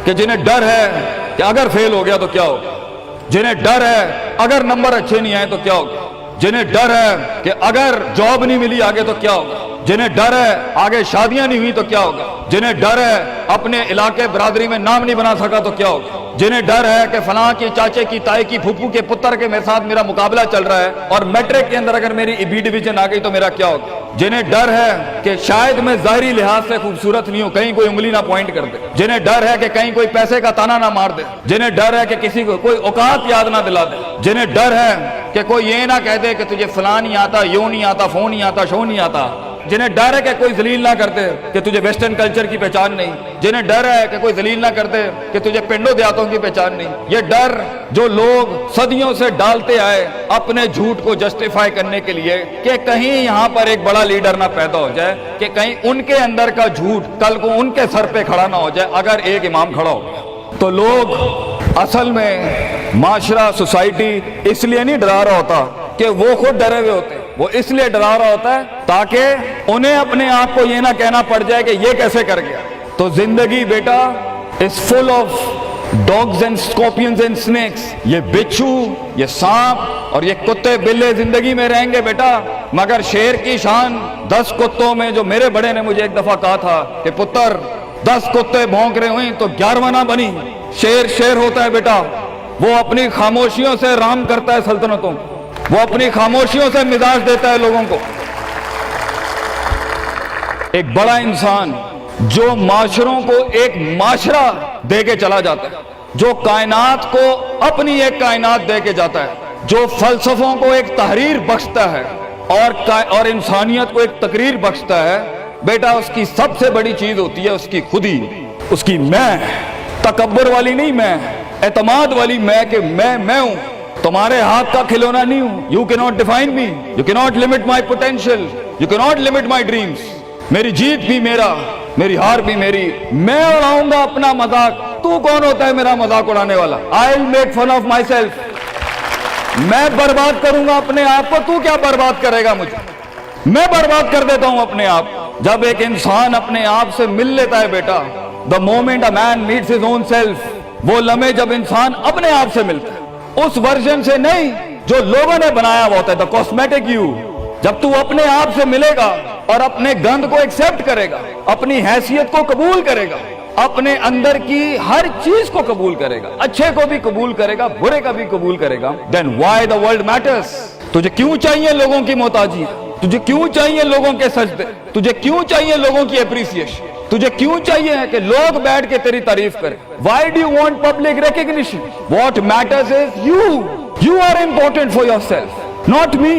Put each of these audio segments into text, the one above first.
کہ جنہیں ڈر ہے کہ اگر فیل ہو گیا تو کیا ہوگا، جنہیں ڈر ہے اگر نمبر اچھے نہیں آئے تو کیا ہوگا، جنہیں ڈر ہے کہ اگر جاب نہیں ملی آگے تو کیا ہوگا، جنہیں ڈر ہے آگے شادیاں نہیں ہوئی تو کیا ہوگا، جنہیں ڈر ہے اپنے علاقے برادری میں نام نہیں بنا سکا تو کیا ہوگا، جنہیں ڈر ہے کہ فلاں کی چاچے کی تائی کی پھپھو کے پتر کے میرے ساتھ میرا مقابلہ چل رہا ہے اور میٹرک کے اندر اگر میری بی ڈویژن آ گئی تو میرا کیا ہوگا، جنہیں ڈر ہے کہ شاید میں ظاہری لحاظ سے خوبصورت نہیں ہوں، کہیں کوئی انگلی نہ پوائنٹ کر دے، جنہیں ڈر ہے کہ کہیں کوئی پیسے کا تانا نہ مار دے، جنہیں ڈر ہے کہ کسی کو کوئی اوقات یاد نہ دلا دے، جنہیں ڈر ہے کہ کوئی یہ نہ کہہ دے کہ تجھے فلاں نہیں آتا، یوں نہیں آتا، فون نہیں آتا، شو نہیں آتا، جنہیں ڈر ہے کہ کوئی ذلیل نہ کرتے کہ تجھے ویسٹرن کلچر کی پہچان نہیں، جنہیں ڈر ہے کہ کوئی ذلیل نہ کرتے کہ تجھے پنڈوں دیہاتوں کی پہچان نہیں، یہ ڈر جو لوگ صدیوں سے ڈالتے آئے اپنے جھوٹ کو جسٹیفائی کرنے کے لیے کہ کہیں یہاں پر ایک بڑا لیڈر نہ پیدا ہو جائے، کہ کہیں ان کے اندر کا جھوٹ کل کو ان کے سر پہ کھڑا نہ ہو جائے اگر ایک امام کھڑا ہو گیا، تو لوگ اصل میں معاشرہ سوسائٹی اس لیے نہیں ڈرا رہا ہوتا کہ وہ خود ڈرے ہوئے ہوتے، وہ اس لیے ڈرا رہا ہوتا ہے تاکہ انہیں اپنے آپ کو یہ نہ کہنا پڑ جائے کہ یہ کیسے کر گیا۔ تو زندگی بیٹا is full of dogs and scorpions and snakes، یہ بچھو، یہ سانپ اور یہ کتے بلے زندگی میں رہیں گے بیٹا، مگر شیر کی شان 10 کتوں میں، جو میرے بڑے نے مجھے ایک دفعہ کہا تھا کہ پتر 10 کتے بھونک رہے ہوئیں تو 11واں نہ بنی، شیر شیر ہوتا ہے بیٹا، وہ اپنی خاموشیوں سے رام کرتا ہے سلطنتوں، وہ اپنی خاموشیوں سے مزاج دیتا ہے لوگوں کو۔ ایک بڑا انسان جو معاشروں کو ایک معاشرہ دے کے چلا جاتا ہے، جو کائنات کو اپنی ایک کائنات دے کے جاتا ہے، جو فلسفوں کو ایک تحریر بخشتا ہے اور انسانیت کو ایک تقریر بخشتا ہے، بیٹا اس کی سب سے بڑی چیز ہوتی ہے اس کی خودی، اس کی میں، تکبر والی نہیں میں، اعتماد والی میں، کہ میں ہوں، تمہارے ہاتھ کا کھلونا نہیں ہوں، you cannot define me, you cannot limit my potential, you cannot limit my dreams، میری جیت بھی میرا، میری ہار بھی میری، میں اڑاؤں گا اپنا مذاق، تو کون ہوتا ہے میرا مذاق اڑانے والا، I'll make fun of myself، میں برباد کروں گا اپنے آپ کو، تو کیا برباد کرے گا مجھے، میں برباد کر دیتا ہوں اپنے آپ۔ جب ایک انسان اپنے آپ سے مل لیتا ہے بیٹا، the moment a man meets his own self، وہ لمحے جب انسان اپنے آپ سے ملتا ہے، اس ورژن سے نہیں جو لوگوں نے بنایا ہوا ہوتا ہے، the cosmetic you، جب تو اپنے آپ سے ملے گا اور اپنے گند کو ایکسپٹ کرے گا، اپنی حیثیت کو قبول کرے گا، اپنے اندر کی ہر چیز کو قبول کرے گا، اچھے کو بھی قبول کرے گا، برے کا بھی قبول کرے گا، then why the world matters، تجھے کیوں چاہیے لوگوں کی محتاجی، تجھے کیوں چاہیے لوگوں کے سجدے، تجھے کیوں چاہیے لوگوں کی اپریسیشن، تجھے کیوں چاہیے کہ لوگ بیٹھ کے تیری تعریف کریں، why do you want public recognition، what matters is you are important for yourself، not me،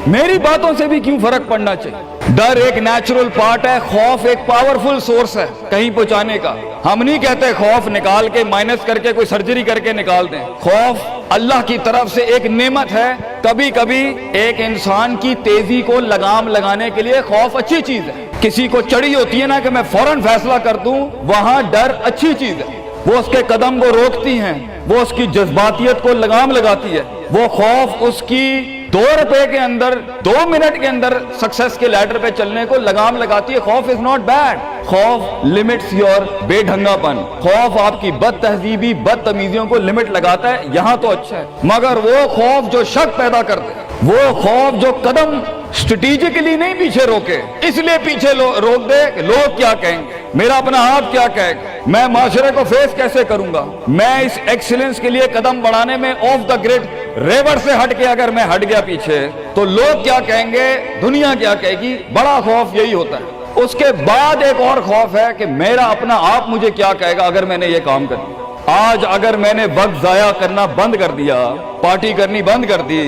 میری باتوں سے بھی کیوں فرق پڑنا چاہیے۔ ڈر ایک نیچرل پارٹ ہے، خوف ایک پاورفل سورس ہے کہیں پہنچانے کا۔ ہم نہیں کہتے خوف نکال کے مائنس کر کے کوئی سرجری کر کے نکال دیں، خوف اللہ کی طرف سے ایک نعمت ہے۔ کبھی کبھی ایک انسان کی تیزی کو لگام لگانے کے لیے خوف اچھی چیز ہے۔ کسی کو چڑھی ہوتی ہے نا کہ میں فوراً فیصلہ کر دوں، وہاں ڈر اچھی چیز ہے، وہ اس کے قدم کو روکتی ہیں، وہ اس کی جذباتیت کو لگام لگاتی ہے۔ وہ خوف اس کی 2 روپے کے اندر 2 منٹ کے اندر سکسس کے لیڈر پہ چلنے کو لگام لگاتی ہے۔ خوف از ناٹ بیڈ، خوف لمٹس یور بے ڈھنگا پن، خوف آپ کی بد تہذیبی بد تمیزیوں کو لمٹ لگاتا ہے، یہاں تو اچھا ہے۔ مگر وہ خوف جو شک پیدا کر دے، وہ خوف جو قدم اسٹریٹجکلی نہیں پیچھے روکے، اس لیے پیچھے روک دے کہ لوگ کیا کہیں گے، میرا اپنا آپ کیا کہے گا، میں معاشرے کو فیس کیسے کروں گا، میں اس ایکسیلنس کے لیے قدم بڑھانے میں آف دا گریڈ ریور سے ہٹ کے اگر میں ہٹ گیا پیچھے تو لوگ کیا کہیں گے، دنیا کیا کہے گی۔ بڑا خوف یہی ہوتا ہے۔ اس کے بعد ایک اور خوف ہے کہ میرا اپنا آپ مجھے کیا کہے گا اگر میں نے یہ کام کر دیا۔ آج اگر میں نے وقت ضائع کرنا بند کر دیا، پارٹی کرنی بند کر دی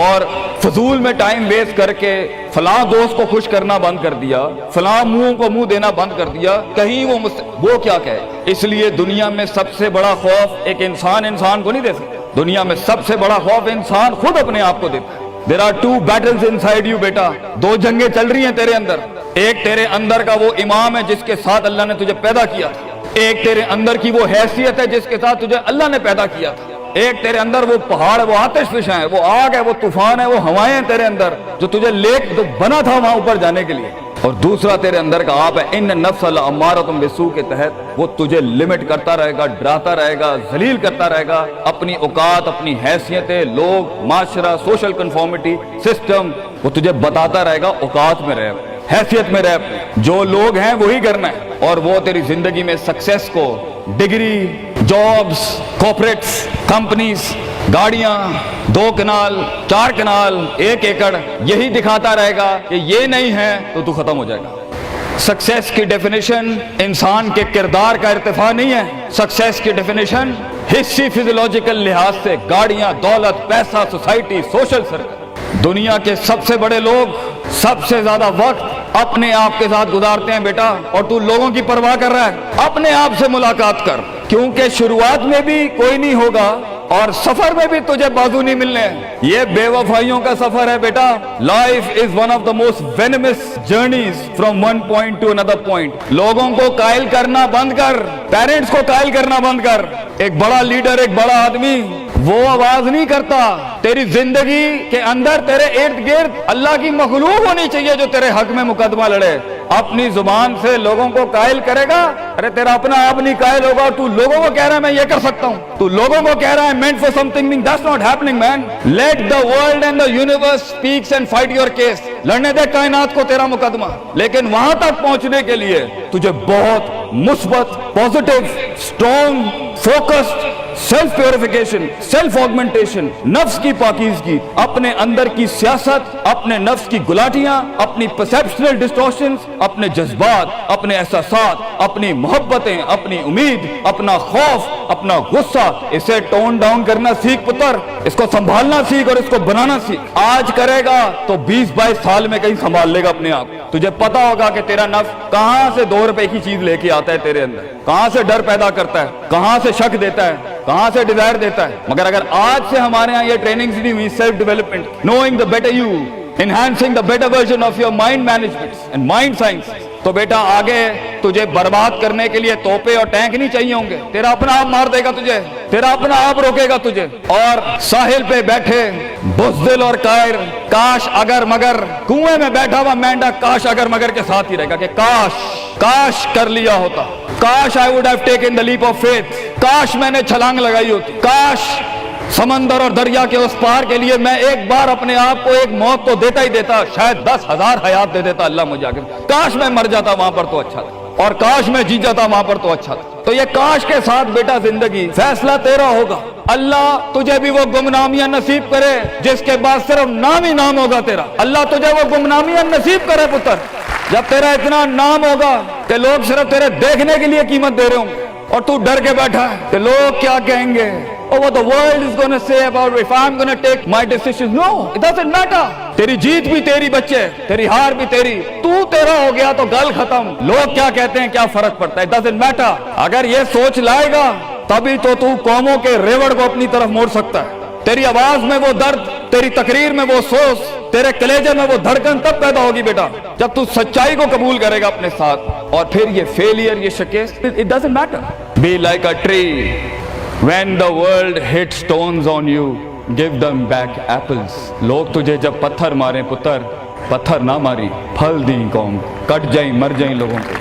اور فضول میں ٹائم ویسٹ کر کے فلاں دوست کو خوش کرنا بند کر دیا، فلاں منہ کو منہ دینا بند کر دیا، کہیں وہ کیا کہے۔ اس لیے دنیا میں سب سے بڑا خوف ایک انسان کو نہیں دے سکتا، دنیا میں سب سے بڑا خوف انسان خود اپنے آپ کو دیتا ہے۔ There are 2 battles inside you بیٹا، 2 جنگیں چل رہی ہیں تیرے اندر۔ ایک تیرے اندر کا وہ امام ہے جس کے ساتھ اللہ نے تجھے پیدا کیا تھا، ایک تیرے اندر کی وہ حیثیت ہے جس کے ساتھ تجھے اللہ نے پیدا کیا تھا، ایک تیرے اندر وہ پہاڑ ہے، وہ آتش فشاں ہے، وہ آگ ہے، وہ طوفان ہے، وہ ہوائیں ہیں تیرے اندر جو تجھے تو بنا تھا وہاں اوپر جانے کے لیے۔ اور دوسرا تیرے اندر کا آپ ہے ان نفس الامارۃ بالسوء کے تحت وہ تجھے لمٹ کرتا رہے گا، ڈراتا رہے گا، ذلیل کرتا رہے گا، اپنی اوقات، اپنی حیثیتیں، لوگ، معاشرہ، سوشل کنفارمیٹی، سسٹم، وہ تجھے بتاتا رہے گا اوقات میں رہ، حیثیت میں رہ، جو لوگ ہیں وہی کرنا ہے، اور وہ تیری زندگی میں سکسیس کو ڈگری، جابز، کارپوریٹس، کمپنیز، گاڑیاں، 2 کنال، 4 کنال، 1 ایکڑ، یہی دکھاتا رہے گا کہ یہ نہیں ہے تو ختم ہو جائے گا۔ سکسیس کی ڈیفینیشن انسان کے کردار کا ارتفاع نہیں ہے، سکسیس کی ڈیفینیشن حصی فزیولوجیکل لحاظ سے گاڑیاں، دولت، پیسہ، سوسائٹی، سوشل سرکل۔ دنیا کے سب سے بڑے لوگ سب سے زیادہ وقت اپنے آپ کے ساتھ گزارتے ہیں بیٹا، اور تو لوگوں کی پرواہ کر رہا ہے، اپنے آپ سے ملاقات کر، کیونکہ شروعات میں بھی کوئی نہیں ہوگا اور سفر میں بھی تجھے بازو نہیں ملنے۔ یہ بے وفائیوں کا سفر ہے بیٹا۔ Life is one of the most venomous journeys from one point to another point. لوگوں کو قائل کرنا بند کر، پیرنٹس کو قائل کرنا بند کر۔ ایک بڑا لیڈر، ایک بڑا آدمی وہ آواز نہیں کرتا، تیری زندگی کے اندر تیرے ارد گرد اللہ کی مخلوق ہونی چاہیے جو تیرے حق میں مقدمہ لڑے۔ اپنی زبان سے لوگوں کو قائل کرے گا، ارے تیرا اپنا آپ نہیں قائل ہوگا، تو لوگوں کو کہہ رہا ہے میں یہ کر سکتا ہوں، تو لوگوں کو کہہ رہا ہے meant for something, that's not happening man. Let the world and the universe speaks and fight your case. لڑنے دے کائنات کو تیرا مقدمہ، لیکن وہاں تک پہنچنے کے لیے تجھے بہت مثبت، positive, strong, focused, self purification, self augmentation, نفس کی پاکیزگی، اپنے اندر کی سیاست، اپنے نفس کی گلاٹیاں، اپنی پرسیپشنل ڈسٹورشنز، اپنے جذبات، اپنے احساسات، اپنی محبتیں، اپنی امید، اپنا خوف، اپنا غصہ، اسے ٹون ڈاؤن کرنا سیکھ پتر، اس کو سنبھالنا سیکھ اور اس کو بنانا سیکھ۔ آج کرے گا تو 20-22 سال میں کہیں سنبھال لے گا اپنے آپ۔ تجھے پتا ہوگا کہ تیرا نفس کہاں سے 2 روپے کی چیز لے کے آتا ہے تیرے اندر، کہاں سے ڈر پیدا کرتا ہے، کہاں سے شک دیتا ہے، کہاں سے ڈیزائر دیتا ہے۔ مگر اگر آج سے ہمارے ہاں یہ ٹریننگز نہیں ہوئی، self development, knowing the better you, enhancing the better version of your mind management and mind science, تو بیٹا آگے تجھے برباد کرنے کے لیے توپے اور ٹینک نہیں چاہیے ہوں گے، تیرا اپنا آپ مار دے گا تجھے، تیرا اپنا آپ روکے گا تجھے۔ اور ساحل پہ بیٹھے بزدل اور قائر، کاش اگر مگر، کنویں میں بیٹھا ہوا مینڈک کاش اگر مگر کے ساتھ ہی رہے گا کہ کاش کر لیا ہوتا، کاش I would have taken the leap of faith، کاش میں نے چھلانگ لگائی ہوتی، کاش سمندر اور دریا کے اس پار کے لیے میں ایک بار اپنے آپ کو ایک موت تو دیتا ہی دیتا، شاید 10,000 حیات دے دیتا اللہ مجھے آگے، کاش میں مر جاتا وہاں پر تو اچھا تھا، اور کاش میں جی جاتا وہاں پر تو اچھا تھا۔ تو یہ کاش کے ساتھ بیٹا زندگی، فیصلہ تیرا ہوگا۔ اللہ تجھے بھی وہ گمنامیاں نصیب کرے جس کے بعد صرف نام ہی نام ہوگا تیرا، اللہ تجھے وہ گمنامیاں نصیب کرے پتر، جب تیرا اتنا نام ہوگا کہ لوگ صرف تیرے دیکھنے کے لیے قیمت دے رہے ہوں گے، اور تو ڈر کے بیٹھا ہے کہ لوگ کیا کہیں گے، or what the world is going to say about if I'm going to take my decisions. No, it doesn't matter. تیری جیت بھی تیری بچے، تیری ہار بھی تیری، تو تیرا ہو گیا تو گل ختم، لوگ کیا کہتے ہیں کیا فرق پڑتا ہے، it doesn't matter۔ اگر یہ سوچ لائے گا تبھی تو قوموں کے ریوڑ کو اپنی طرف موڑ سکتا ہے۔ تیری آواز میں وہ درد، تیری تقریر میں وہ سوز، تیرے کلیجے میں وہ دھڑکن تب پیدا ہوگی بیٹا جب تو سچائی کو قبول کرے گا اپنے ساتھ، اور پھر یہ فیلئر، یہ شکست، it doesn't matter۔ Be like a tree when the world hits stones on you, give them back apples۔ لوگ تجھے جب پتھر ماریں پتر، پتھر نہ ماری، پھل دیں قوم، کٹ جائیں مر جائیں لوگوں کو۔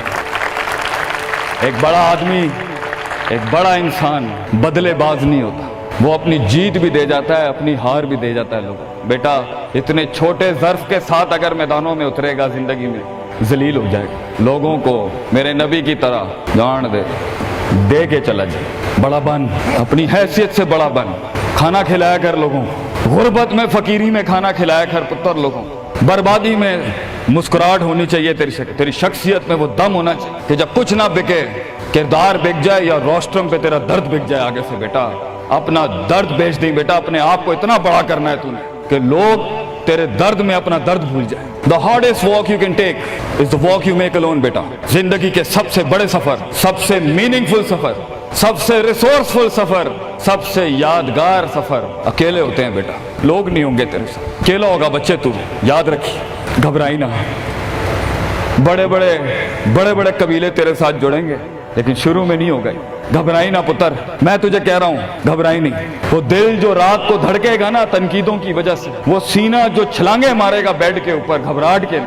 ایک بڑا آدمی، ایک بڑا انسان بدلے باز نہیں ہوتا، وہ اپنی جیت بھی دے جاتا ہے، اپنی ہار بھی دے جاتا ہے لوگوں۔ بیٹا اتنے چھوٹے ظرف کے ساتھ اگر میدانوں میں اترے گا زندگی میں، ذلیل ہو جائے گا، لوگوں کو میرے نبی کی طرح جان دے کے چلا جائے، بڑا بن، اپنی حیثیت سے بڑا بن، کھانا کھلایا کر لوگوں، غربت میں فقیری میں کھانا کھلایا کر پتر لوگوں، بربادی میں مسکراہٹ ہونی چاہیے تیری شخصیت میں وہ دم ہونا چاہیے کہ جب کچھ نہ بکے، کردار بک جائے یا روسٹرم پہ تیرا درد بک جائے آگے سے، بیٹا اپنا درد بیچ دیں بیٹا، اپنے آپ کو اتنا بڑا کرنا ہے تم نے کہ لوگ تیرے درد میں اپنا درد بھول جائے۔ The hardest walk you can take is the walk you make alone بیٹا۔ زندگی کے سب سے بڑے سفر، سب سے میننگ فل سفر، سب سے ریسورسفل سفر، سب سے یادگار سفر اکیلے ہوتے ہیں بیٹا، لوگ نہیں ہوں گے تیرے ساتھ، اکیلا ہوگا بچے تو، یاد رکھیے، گھبرائی نہ۔ بڑے بڑے قبیلے تیرے ساتھ جڑیں گے لیکن شروع میں نہیں ہوگا، گھبرائی نہ پتر، میں تجھے کہہ رہا ہوں گھبرائی نہیں۔ وہ دل جو رات کو دھڑکے گا نا تنقیدوں کی وجہ سے، وہ سینہ جو چھلانگے مارے گا بیڈ کے اوپر گھبراہٹ کے،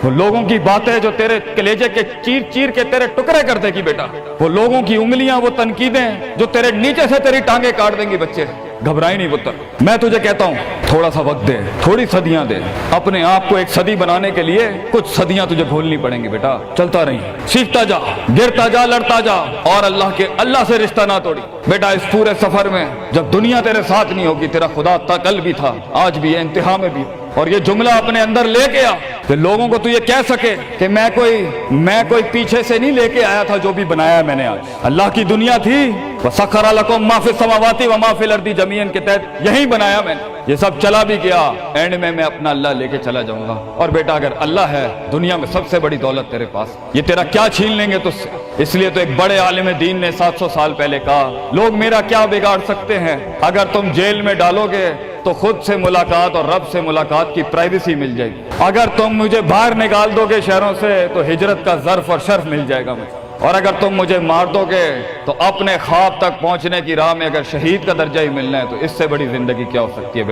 وہ لوگوں کی باتیں جو تیرے کلیجے کے چیر چیر کے تیرے ٹکڑے کر دے گی بیٹا، وہ لوگوں کی انگلیاں، وہ تنقیدیں جو تیرے نیچے سے تیری ٹانگیں کاٹ دیں گی بچے، گھبرائی نہیں پتر۔ میں تجھے کہتا ہوں تھوڑا سا وقت دے، تھوڑی صدیاں دے، اپنے آپ کو ایک صدی بنانے کے لیے کچھ صدیاں تجھے گھولنی پڑیں گی بیٹا، چلتا رہی، سیکھتا جا، گرتا جا، لڑتا جا، اور اللہ سے رشتہ نہ توڑی بیٹا۔ اس پورے سفر میں جب دنیا تیرے ساتھ نہیں ہوگی، تیرا خدا تھا، کل بھی تھا، آج بھی ہے، انتہا میں بھی، اور یہ جملہ اپنے اندر لے کے آ کہ لوگوں کو تو یہ کہہ سکے کہ میں کوئی پیچھے سے نہیں لے کے آیا تھا، جو بھی بنایا میں نے آج اللہ کی دنیا تھی، وَسَخَّرَ لَكُم مَّا فِي السَّمَاوَاتِ وَمَا فِي الْأَرْضِ جَمِيعًا کے تحت یہی بنایا میں نے، یہ سب چلا بھی گیا، اینڈ میں اپنا اللہ لے کے چلا جاؤں گا۔ اور بیٹا اگر اللہ ہے دنیا میں سب سے بڑی دولت تیرے پاس، یہ تیرا کیا چھین لیں گے تجھ سے؟ اس لیے تو ایک بڑے عالم دین نے 700 سال پہلے کہا، لوگ میرا کیا بگاڑ سکتے ہیں؟ اگر تم جیل میں ڈالو گے تو خود سے ملاقات اور رب سے ملاقات کی پرائیویسی مل جائے گی، اگر تم مجھے باہر نکال دو گے شہروں سے تو ہجرت کا ظرف اور شرف مل جائے گا مجھے، اور اگر تم مجھے مار دو گے تو اپنے خواب تک پہنچنے کی راہ میں اگر شہید کا درجہ ہی ملنا ہے تو اس سے بڑی زندگی کیا ہو سکتی ہے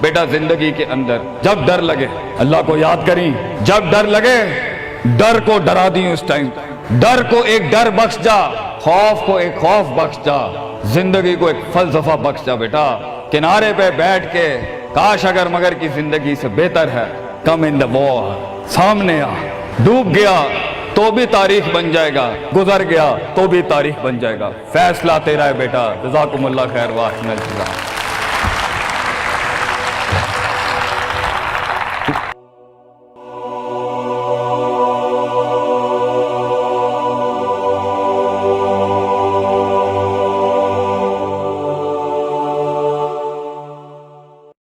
بیٹا زندگی کے اندر جب ڈر لگے اللہ کو یاد کریں، جب ڈر لگے ڈر کو ڈرا دیں، اس ٹائم ڈر کو ایک ڈر بخش جا، خوف کو ایک خوف بخش جا، زندگی کو ایک فلسفہ بخش جا بیٹا۔ کنارے پہ بیٹھ کے کاش اگر مگر کی زندگی سے بہتر ہے، کم ان دا وار، سامنے آ، ڈوب گیا تو بھی تاریخ بن جائے گا، گزر گیا تو بھی تاریخ بن جائے گا، فیصلہ تیرا ہے بیٹا۔ جزاکم اللہ خیر واحسن الجزاء۔